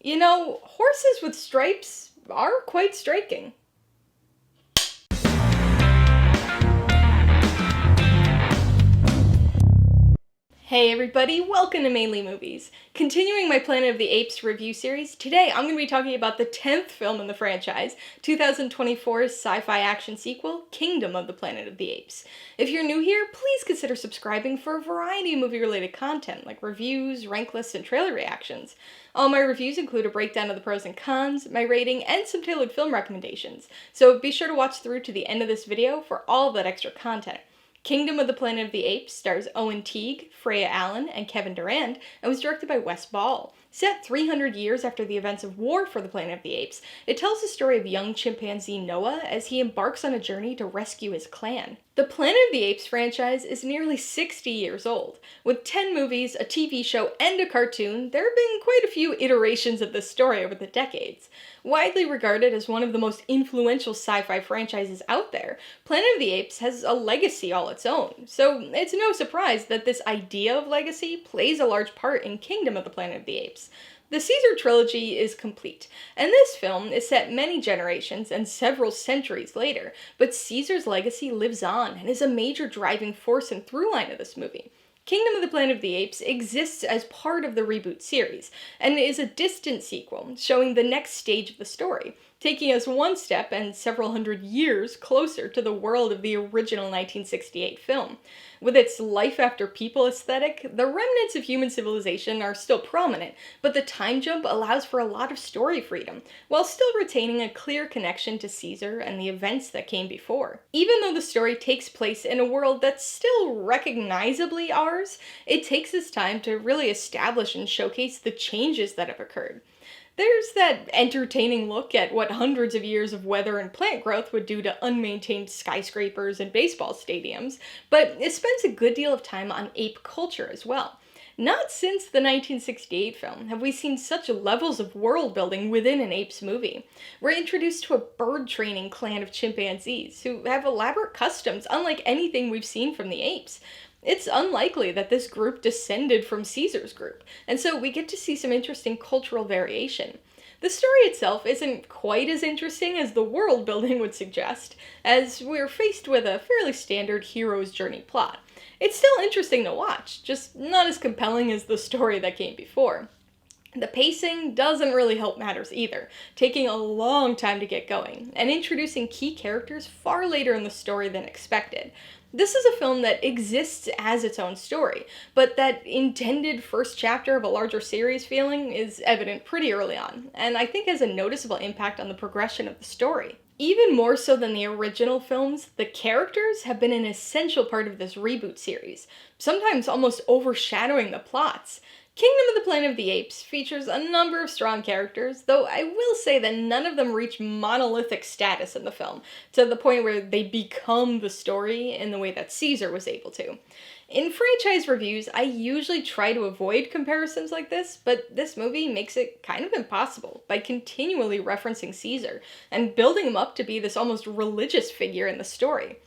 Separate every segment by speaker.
Speaker 1: You know, horses with stripes are quite striking. Hey everybody, welcome to Mainely Movies. Continuing my Planet of the Apes review series, today I'm going to be talking about the 10th film in the franchise, 2024's sci-fi action sequel, Kingdom of the Planet of the Apes. If you're new here, please consider subscribing for a variety of movie-related content, like reviews, rank lists, and trailer reactions. All my reviews include a breakdown of the pros and cons, my rating, and some tailored film recommendations, so be sure to watch through to the end of this video for all of that extra content. Kingdom of the Planet of the Apes stars Owen, Teague, Freya, Allan, and Kevin Durand, and was directed by Wes Ball. Set 300 years after the events of War for the Planet of the Apes, it tells the story of young chimpanzee Noah as he embarks on a journey to rescue his clan. The Planet of the Apes franchise is nearly 60 years old. With 10 movies, a TV show, and a cartoon, there have been quite a few iterations of this story over the decades. Widely regarded as one of the most influential sci-fi franchises out there, Planet of the Apes has a legacy all its own, so it's no surprise that this idea of legacy plays a large part in Kingdom of the Planet of the Apes. The Caesar trilogy is complete, and this film is set many generations and several centuries later, but Caesar's legacy lives on and is a major driving force and through-line of this movie. Kingdom of the Planet of the Apes exists as part of the reboot series, and is a distant sequel, showing the next stage of the story, taking us one step and several hundred years closer to the world of the original 1968 film. With its life after people aesthetic, the remnants of human civilization are still prominent, but the time jump allows for a lot of story freedom, while still retaining a clear connection to Caesar and the events that came before. Even though the story takes place in a world that's still recognizably ours, it takes its time to really establish and showcase the changes that have occurred. There's that entertaining look at what hundreds of years of weather and plant growth would do to unmaintained skyscrapers and baseball stadiums, but it spends a good deal of time on ape culture as well. Not since the 1968 film have we seen such levels of world building within an Apes movie. We're introduced to a bird training clan of chimpanzees who have elaborate customs unlike anything we've seen from the apes. It's unlikely that this group descended from Caesar's group, and so we get to see some interesting cultural variation. The story itself isn't quite as interesting as the world building would suggest, as we're faced with a fairly standard hero's journey plot. It's still interesting to watch, just not as compelling as the story that came before. The pacing doesn't really help matters either, taking a long time to get going, and introducing key characters far later in the story than expected. This is a film that exists as its own story, but that intended first chapter of a larger series feeling is evident pretty early on, and I think has a noticeable impact on the progression of the story. Even more so than the original films, the characters have been an essential part of this reboot series, sometimes almost overshadowing the plots. Kingdom of the Planet of the Apes features a number of strong characters, though I will say that none of them reach monolithic status in the film, to the point where they become the story in the way that Caesar was able to. In franchise reviews, I usually try to avoid comparisons like this, but this movie makes it kind of impossible by continually referencing Caesar and building him up to be this almost religious figure in the story.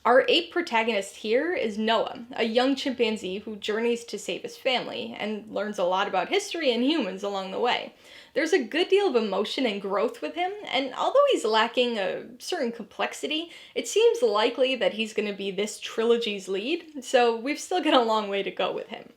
Speaker 1: Our ape protagonist here is Noah, a young chimpanzee who journeys to save his family, and learns a lot about history and humans along the way. There's a good deal of emotion and growth with him, and although he's lacking a certain complexity, it seems likely that he's going to be this trilogy's lead, so we've still got a long way to go with him.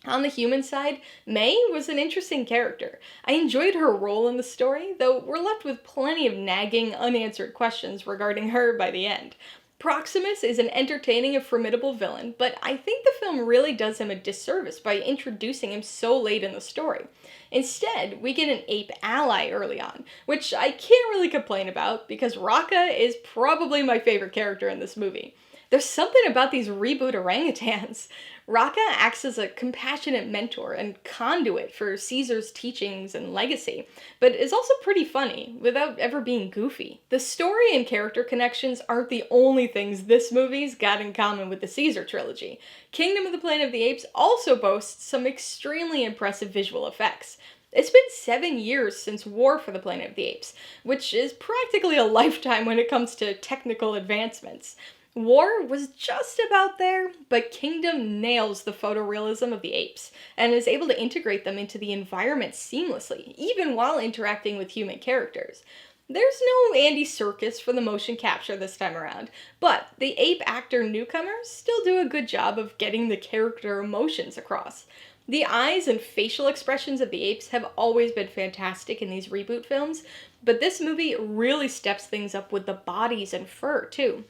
Speaker 1: On the human side, May was an interesting character. I enjoyed her role in the story, though we're left with plenty of nagging, unanswered questions regarding her by the end. Proximus is an entertaining and formidable villain, but I think the film really does him a disservice by introducing him so late in the story. Instead, we get an ape ally early on, which I can't really complain about because Raka is probably my favorite character in this movie. There's something about these reboot orangutans. Raka acts as a compassionate mentor and conduit for Caesar's teachings and legacy, but is also pretty funny, without ever being goofy. The story and character connections aren't the only things this movie's got in common with the Caesar trilogy. Kingdom of the Planet of the Apes also boasts some extremely impressive visual effects. It's been 7 years since War for the Planet of the Apes, which is practically a lifetime when it comes to technical advancements. War was just about there, but Kingdom nails the photorealism of the apes, and is able to integrate them into the environment seamlessly, even while interacting with human characters. There's no Andy Serkis for the motion capture this time around, but the ape actor newcomers still do a good job of getting the character emotions across. The eyes and facial expressions of the apes have always been fantastic in these reboot films, but this movie really steps things up with the bodies and fur, too.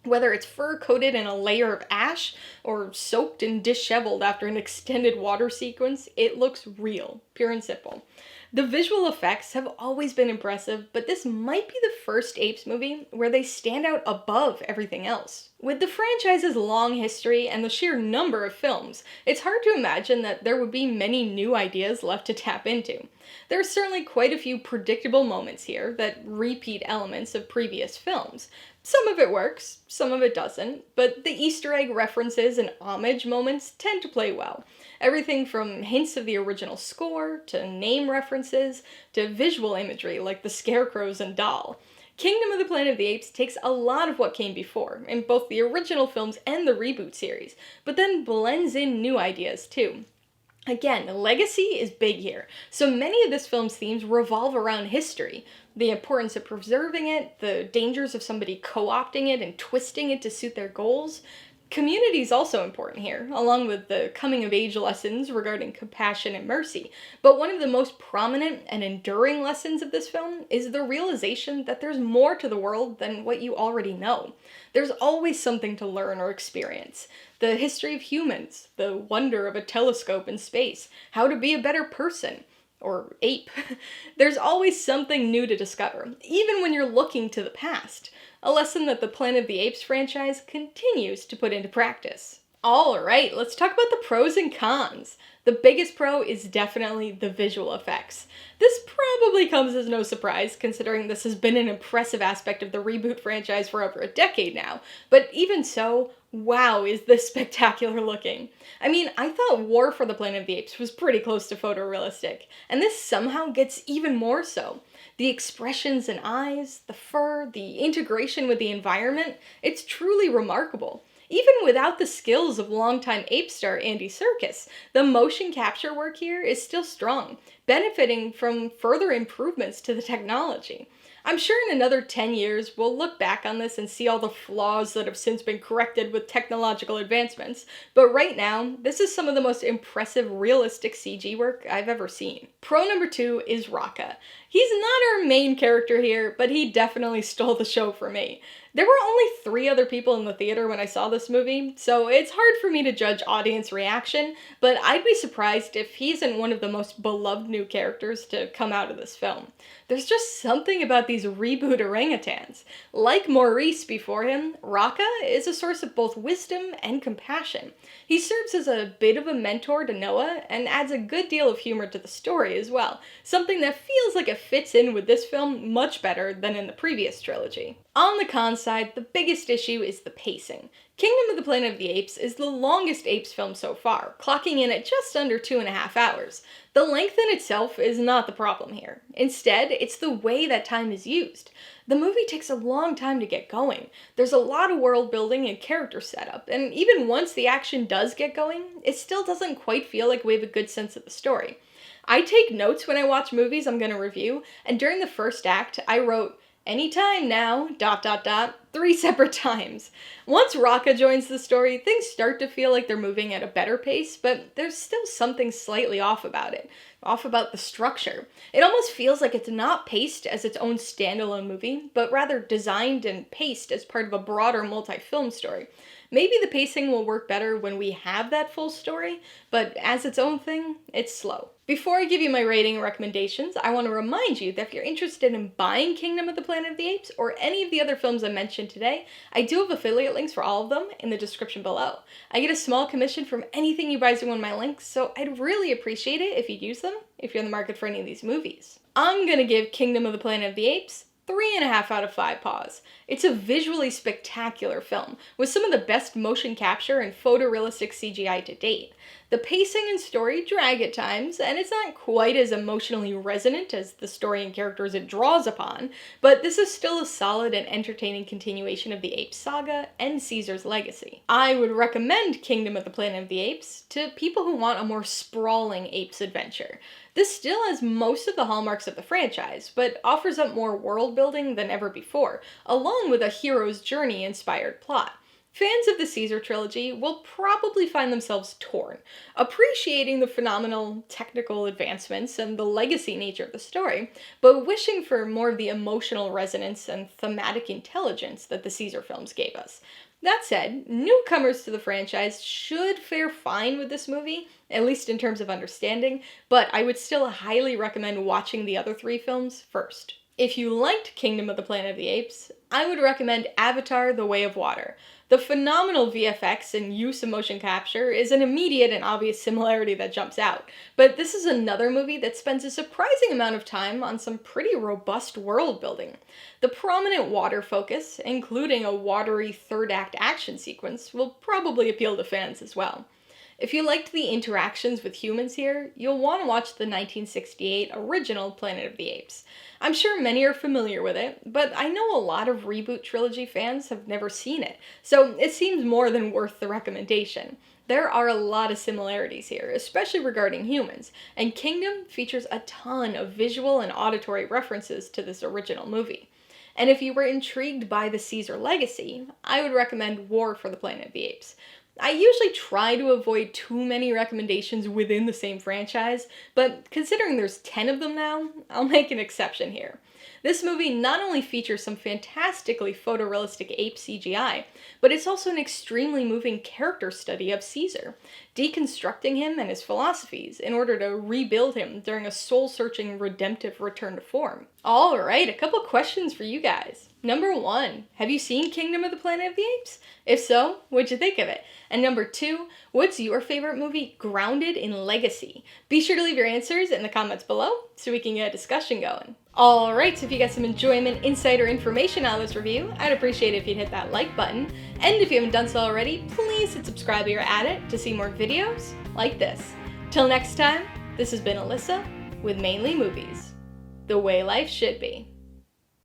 Speaker 1: Whether it's fur coated in a layer of ash or soaked and disheveled after an extended water sequence, it looks real, pure and simple. The visual effects have always been impressive, but this might be the first Apes movie where they stand out above everything else. With the franchise's long history and the sheer number of films, it's hard to imagine that there would be many new ideas left to tap into. There are certainly quite a few predictable moments here that repeat elements of previous films. Some of it works, some of it doesn't, but the Easter egg references and homage moments tend to play well. Everything from hints of the original score, to name references, to visual imagery like the scarecrows and doll. Kingdom of the Planet of the Apes takes a lot of what came before, in both the original films and the reboot series, but then blends in new ideas too. Again, legacy is big here, so many of this film's themes revolve around history, the importance of preserving it, the dangers of somebody co-opting it and twisting it to suit their goals. Community is also important here, along with the coming-of-age lessons regarding compassion and mercy, but one of the most prominent and enduring lessons of this film is the realization that there's more to the world than what you already know. There's always something to learn or experience. The history of humans, the wonder of a telescope in space, how to be a better person, or ape. There's always something new to discover, even when you're looking to the past. A lesson that the Planet of the Apes franchise continues to put into practice. Alright, let's talk about the pros and cons. The biggest pro is definitely the visual effects. This probably comes as no surprise, considering this has been an impressive aspect of the reboot franchise for over a decade now, but even so, wow, is this spectacular looking. I mean, I thought War for the Planet of the Apes was pretty close to photorealistic, and this somehow gets even more so. The expressions and eyes, the fur, the integration with the environment, it's truly remarkable. Even without the skills of longtime Ape star Andy Serkis, the motion capture work here is still strong, benefiting from further improvements to the technology. I'm sure in another 10 years we'll look back on this and see all the flaws that have since been corrected with technological advancements, but right now, this is some of the most impressive realistic CG work I've ever seen. Pro number 2 is Rocca. He's not our main character here, but he definitely stole the show for me. There were only 3 other people in the theater when I saw this movie, so it's hard for me to judge audience reaction, but I'd be surprised if he isn't one of the most beloved new characters to come out of this film. There's just something about these reboot orangutans. Like Maurice before him, Rocca is a source of both wisdom and compassion. He serves as a bit of a mentor to Noah and adds a good deal of humor to the story as well, something that feels like it fits in with this film much better than in the previous trilogy. On the con side, the biggest issue is the pacing. Kingdom of the Planet of the Apes is the longest Apes film so far, clocking in at just under 2.5 hours. The length in itself is not the problem here. Instead, it's the way that time is used. The movie takes a long time to get going. There's a lot of world building and character setup, and even once the action does get going, it still doesn't quite feel like we have a good sense of the story. I take notes when I watch movies I'm going to review, and during the first act, I wrote, "Anytime now, ... 3 separate times. Once Rocca joins the story, things start to feel like they're moving at a better pace, but there's still something slightly off about it. Off about the structure. It almost feels like it's not paced as its own standalone movie, but rather designed and paced as part of a broader multi-film story. Maybe the pacing will work better when we have that full story, but as its own thing, it's slow." Before I give you my rating and recommendations, I want to remind you that if you're interested in buying Kingdom of the Planet of the Apes or any of the other films I mentioned today, I do have affiliate links for all of them in the description below. I get a small commission from anything you buy through one of my links, so I'd really appreciate it if you'd use them if you're in the market for any of these movies. I'm gonna give Kingdom of the Planet of the Apes 3.5 out of 5 paws. It's a visually spectacular film, with some of the best motion capture and photorealistic CGI to date. The pacing and story drag at times, and it's not quite as emotionally resonant as the story and characters it draws upon, but this is still a solid and entertaining continuation of the Apes saga and Caesar's legacy. I would recommend Kingdom of the Planet of the Apes to people who want a more sprawling Apes adventure. This still has most of the hallmarks of the franchise, but offers up more world building than ever before, along with a hero's journey inspired plot. Fans of the Caesar trilogy will probably find themselves torn, appreciating the phenomenal technical advancements and the legacy nature of the story, but wishing for more of the emotional resonance and thematic intelligence that the Caesar films gave us. That said, newcomers to the franchise should fare fine with this movie, at least in terms of understanding, but I would still highly recommend watching the other 3 films first. If you liked Kingdom of the Planet of the Apes, I would recommend Avatar: The Way of Water. The phenomenal VFX and use of motion capture is an immediate and obvious similarity that jumps out, but this is another movie that spends a surprising amount of time on some pretty robust world building. The prominent water focus, including a watery third act action sequence, will probably appeal to fans as well. If you liked the interactions with humans here, you'll want to watch the 1968 original Planet of the Apes. I'm sure many are familiar with it, but I know a lot of reboot trilogy fans have never seen it, so it seems more than worth the recommendation. There are a lot of similarities here, especially regarding humans, and Kingdom features a ton of visual and auditory references to this original movie. And if you were intrigued by the Caesar legacy, I would recommend War for the Planet of the Apes. I usually try to avoid too many recommendations within the same franchise, but considering there's 10 of them now, I'll make an exception here. This movie not only features some fantastically photorealistic ape CGI, but it's also an extremely moving character study of Caesar, deconstructing him and his philosophies in order to rebuild him during a soul-searching redemptive return to form. Alright, a couple questions for you guys. Number 1, have you seen Kingdom of the Planet of the Apes? If so, what'd you think of it? And number 2, what's your favorite movie grounded in legacy? Be sure to leave your answers in the comments below so we can get a discussion going. Alright, so if you got some enjoyment, insight, or information out of this review, I'd appreciate it if you'd hit that like button. And if you haven't done so already, please hit subscribe while you're at it to see more videos like this. Till next time, this has been Alyssa with Mainely Movies. The way life should be.